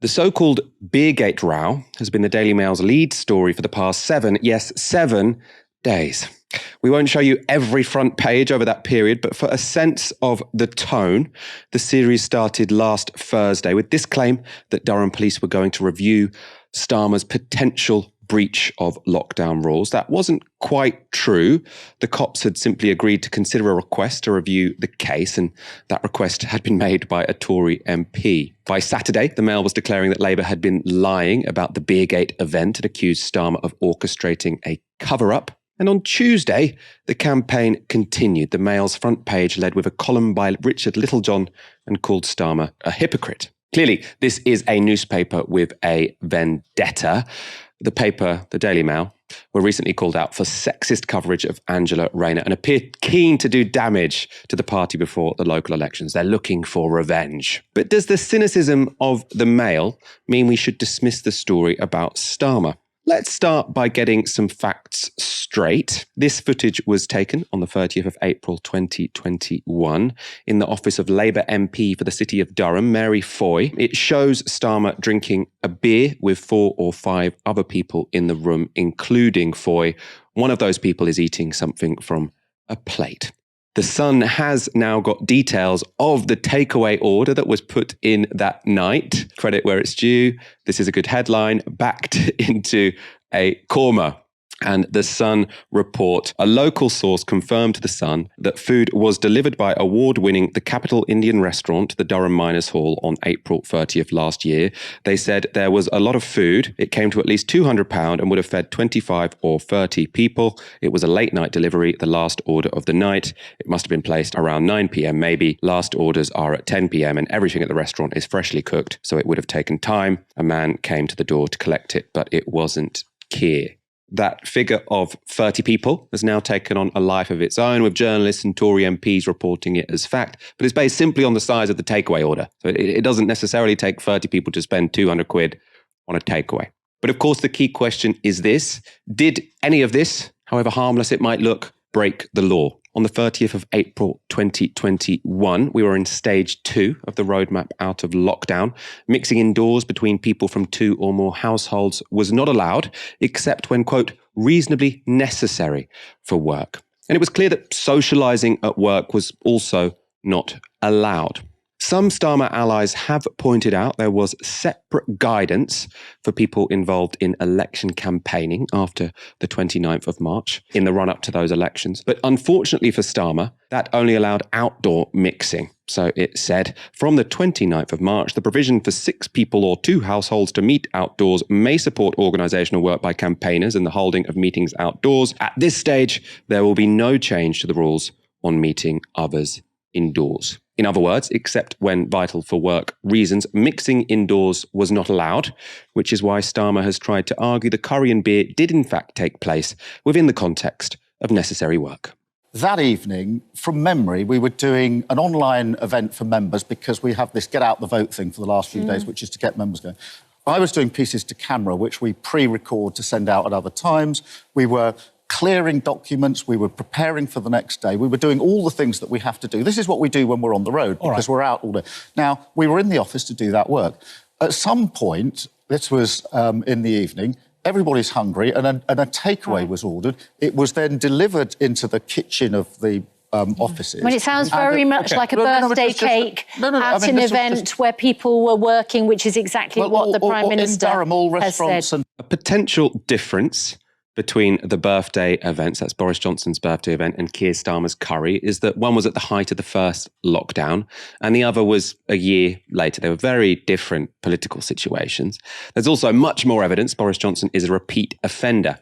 The so-called BeerGate row has been the Daily Mail's lead story for the past 7 days. We won't show you every front page over that period, but for a sense of the tone, the series started last Thursday with this claim that Durham police were going to review Starmer's potential breach of lockdown rules. That wasn't quite true. The cops had simply agreed to consider a request to review the case, and that request had been made by a Tory MP. By Saturday, the Mail was declaring that Labour had been lying about the BeerGate event and accused Starmer of orchestrating a cover-up. And on Tuesday, the campaign continued. The Mail's front page led with a column by Richard Littlejohn and called Starmer a hypocrite. Clearly, this is a newspaper with a vendetta. The paper, the Daily Mail, were recently called out for sexist coverage of Angela Rayner and appeared keen to do damage to the party before the local elections. They're looking for revenge. But does the cynicism of the Mail mean we should dismiss the story about Starmer? Let's start by getting some facts straight. This footage was taken on the 30th of April 2021 in the office of Labour MP for the City of Durham, Mary Foy. It shows Starmer drinking a beer with 4 or 5 other people in the room, including Foy. One of those people is eating something from a plate. The Sun has now got details of the takeaway order that was put in that night. Credit where it's due. This is a good headline, backed into a comma. And the Sun report, a local source confirmed to the Sun that food was delivered by award-winning The Capital Indian Restaurant, the Durham Miners Hall, on April 30th last year. They said there was a lot of food. It came to at least £200 and would have fed 25 or 30 people. It was a late night delivery, the last order of the night. It must have been placed around 9 p.m. maybe. Last orders are at 10 p.m. and everything at the restaurant is freshly cooked, so it would have taken time. A man came to the door to collect it, but it wasn't Keir. That figure of 30 people has now taken on a life of its own, with journalists and Tory MPs reporting it as fact, but it's based simply on the size of the takeaway order. So it doesn't necessarily take 30 people to spend 200 quid on a takeaway. But of course, the key question is this: did any of this, however harmless it might look, break the law? On the 30th of April 2021, we were in stage 2 of the roadmap out of lockdown. Mixing indoors between people from 2 or more households was not allowed, except when, quote, reasonably necessary for work. And it was clear that socialising at work was also not allowed. Some Starmer allies have pointed out there was separate guidance for people involved in election campaigning after the 29th of March, in the run-up to those elections. But unfortunately for Starmer, that only allowed outdoor mixing. So it said, from the 29th of March, the provision for 6 people or 2 households to meet outdoors may support organisational work by campaigners and the holding of meetings outdoors. At this stage, there will be no change to the rules on meeting others indoors. In other words, except when vital for work reasons, mixing indoors was not allowed, which is why Starmer has tried to argue the curry and beer did in fact take place within the context of necessary work. That evening, from memory, we were doing an online event for members because we have this get out the vote thing for the last few days, which is to get members going. I was doing pieces to camera, which we pre-record to send out at other times. We were clearing documents, we were preparing for the next day, we were doing all the things that we have to do. This is what we do when we're on the road, because we're out all day. Now, we were in the office to do that work. At some point, this was in the evening, everybody's hungry, and a takeaway was ordered. It was then delivered into the kitchen of the offices. I mean, it sounds very much like a birthday cake at an event where people were working, which is exactly what the Prime Minister in Durham, all restaurants has said. A potential difference between the birthday events, that's Boris Johnson's birthday event, and Keir Starmer's curry, is that one was at the height of the first lockdown and the other was a year later. They were very different political situations. There's also much more evidence Boris Johnson is a repeat offender.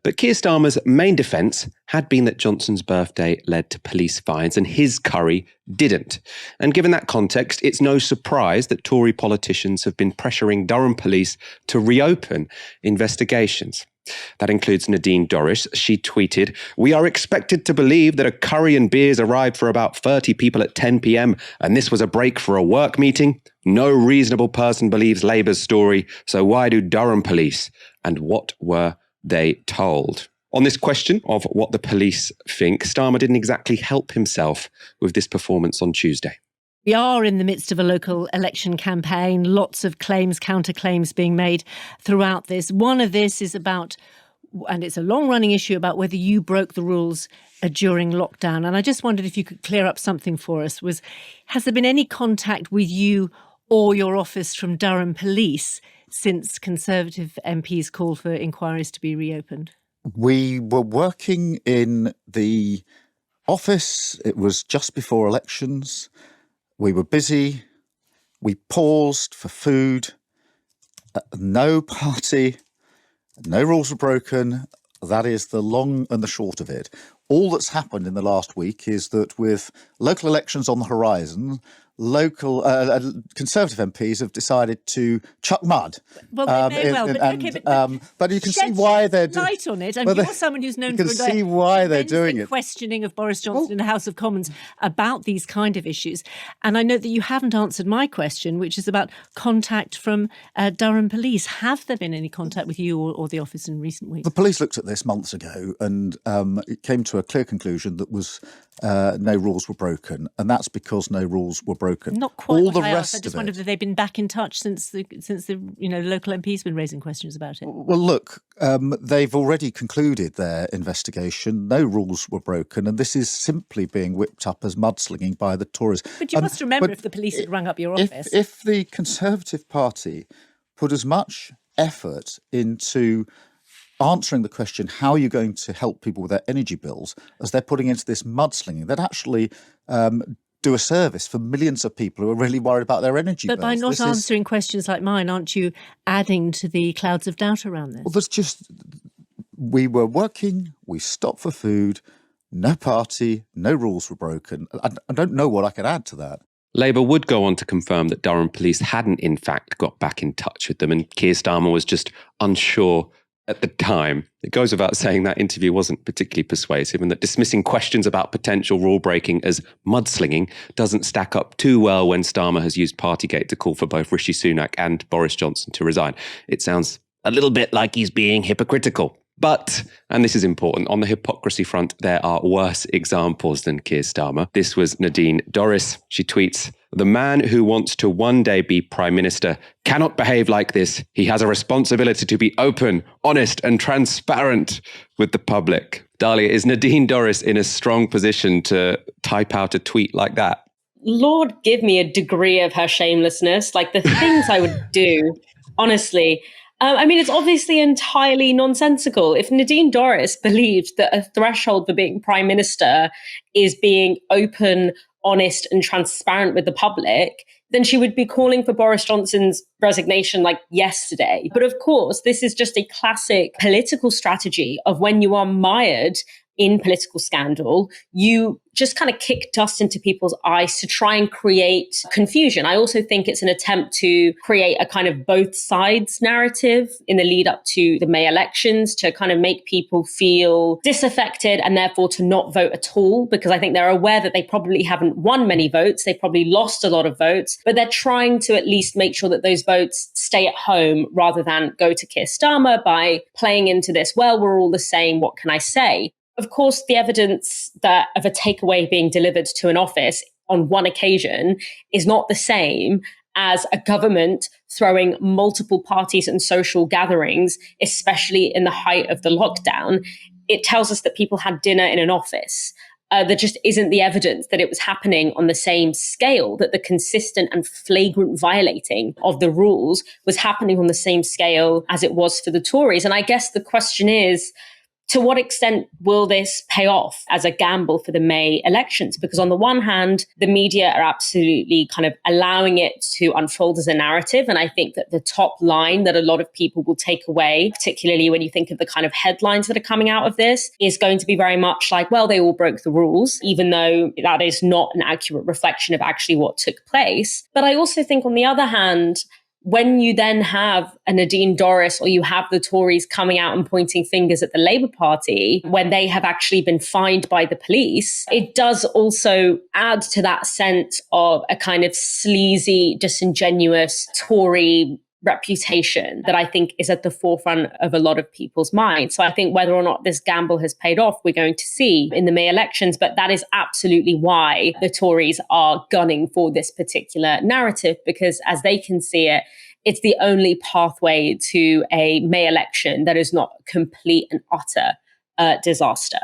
But Keir Starmer's main defence had been that Johnson's birthday led to police fines and his curry didn't. And given that context, it's no surprise that Tory politicians have been pressuring Durham police to reopen investigations. That includes Nadine Dorries. She tweeted, "We are expected to believe that a curry and beers arrived for about 30 people at 10 p.m. and this was a break for a work meeting. No reasonable person believes Labour's story, so why do Durham police? And what were they told?" On this question of what the police think, Starmer didn't exactly help himself with this performance on Tuesday. We are in the midst of a local election campaign, lots of claims, counterclaims being made throughout this. One of this is about, and it's a long-running issue, about whether you broke the rules during lockdown. And I just wondered if you could clear up something for us. Has there been any contact with you or your office from Durham Police since Conservative MPs called for inquiries to be reopened? We were working in the office. It was just before elections. We were busy. We paused for food. No party. No rules were broken. That is the long and the short of it. All that's happened in the last week is that with local elections on the horizon, local Conservative MPs have decided to chuck mud. Well, they may well, but you can see why they're doing light on it. And you're someone who's known for see why they're doing it. Questioning of Boris Johnson in the House of Commons about these kind of issues. And I know that you haven't answered my question, which is about contact from Durham Police. Have there been any contact with you or the office in recent weeks? The police looked at this months ago and it came to a clear conclusion that no rules were broken, and that's because no rules were broken. Not quite. All the rest I just wondered if they've been back in touch since the local MP's been raising questions about it. Well, look, they've already concluded their investigation. No rules were broken, and this is simply being whipped up as mudslinging by the Tories. But you must remember if the police had rung up your office. If the Conservative Party put as much effort into answering the question, how are you going to help people with their energy bills, as they're putting into this mudslinging, they'd actually do a service for millions of people who are really worried about their energy bills. But by not answering questions like mine, aren't you adding to the clouds of doubt around this? Well, we were working, we stopped for food, no party, no rules were broken. I don't know what I can add to that. Labour would go on to confirm that Durham Police hadn't in fact got back in touch with them, and Keir Starmer was just unsure at the time. It goes without saying that interview wasn't particularly persuasive, and that dismissing questions about potential rule breaking as mudslinging doesn't stack up too well when Starmer has used Partygate to call for both Rishi Sunak and Boris Johnson to resign. It sounds a little bit like he's being hypocritical. But, and this is important, on the hypocrisy front, there are worse examples than Keir Starmer. This was Nadine Dorries. She tweets, "The man who wants to one day be Prime Minister cannot behave like this. He has a responsibility to be open, honest and transparent with the public." Dahlia, is Nadine Dorries in a strong position to type out a tweet like that? Lord, give me a degree of her shamelessness. Like the things I would do, honestly. It's obviously entirely nonsensical. If Nadine Dorries believed that a threshold for being Prime Minister is being open, honest and transparent with the public, then she would be calling for Boris Johnson's resignation like yesterday. But of course, this is just a classic political strategy of when you are mired in political scandal, you just kind of kick dust into people's eyes to try and create confusion. I also think it's an attempt to create a kind of both sides narrative in the lead up to the May elections, to kind of make people feel disaffected and therefore to not vote at all, because I think they're aware that they probably haven't won many votes. They probably lost a lot of votes, but they're trying to at least make sure that those votes stay at home rather than go to Keir Starmer by playing into this, well, we're all the same, what can I say? Of course, the evidence that of a takeaway being delivered to an office on one occasion is not the same as a government throwing multiple parties and social gatherings, especially in the height of the lockdown. It tells us that people had dinner in an office. There just isn't the evidence that it was happening on the same scale, that the consistent and flagrant violating of the rules was happening on the same scale as it was for the Tories. And I guess the question is, to what extent will this pay off as a gamble for the May elections? Because on the one hand, the media are absolutely kind of allowing it to unfold as a narrative. And I think that the top line that a lot of people will take away, particularly when you think of the kind of headlines that are coming out of this, is going to be very much like, well, they all broke the rules, even though that is not an accurate reflection of actually what took place. But I also think on the other hand, when you then have a Nadine Dorries or you have the Tories coming out and pointing fingers at the Labour Party when they have actually been fined by the police, it does also add to that sense of a kind of sleazy, disingenuous Tory reputation that I think is at the forefront of a lot of people's minds. So I think whether or not this gamble has paid off, we're going to see in the May elections, but that is absolutely why the Tories are gunning for this particular narrative, because as they can see it, it's the only pathway to a May election that is not complete and utter disaster.